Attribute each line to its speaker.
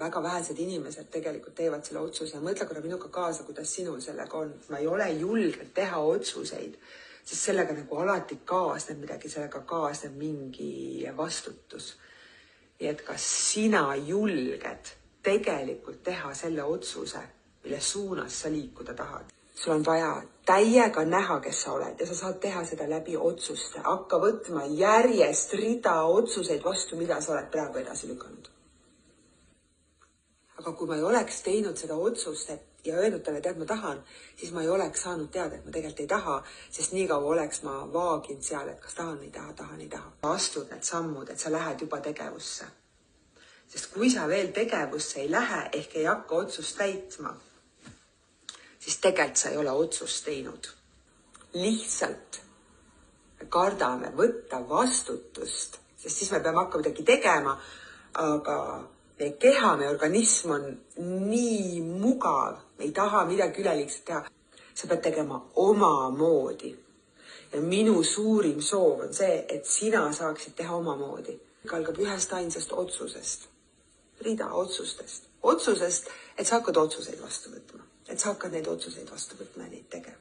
Speaker 1: väga vähesed inimesed tegelikult teevad selle otsuse ja mõtle korra minuga kaasa, kuidas sinul sellega on. Ma ei ole julgenud teha otsuseid, sest sellega nagu alati kaasneb midagi, sellega kaasneb mingi vastutus. Ja et kas sina julged tegelikult teha selle otsuse, mille suunas sa liikuda tahad. Sul on vaja täiega näha, kes sa oled ja sa saad teha seda läbi otsuste. Hakka võtma järjest rida otsuseid vastu, mida sa oled praegu edasi lükanud. Aga kui ma ei oleks teinud seda otsust ja öelnud talle, tead, ma tahan, siis ma ei oleks saanud teada, et ma tegelikult ei taha, sest nii kaua oleks ma vaaginud seal, et kas tahan, ei taha. Astud need sammud, et sa lähed juba tegevusse. Sest kui sa veel tegevusse ei lähe ehk ei hakka otsust täitma, siis tegelikult sa ei ole otsust teinud. Lihtsalt kardame võtta vastutust, sest siis me peame hakkama midagi tegema, aga meie keha, meie organism on nii mugav, me ei taha midagi üleliigselt teha. Sa pead tegema omamoodi. Ja minu suurim soov on see, et sina saaksid teha omamoodi. Algab ühest ainsast otsusest. Rida otsustest. Otsusest, et sa hakkad otsuseid vastu võtma. Et sa hakkad neid otsuseid vastu võtma ja neid tegema.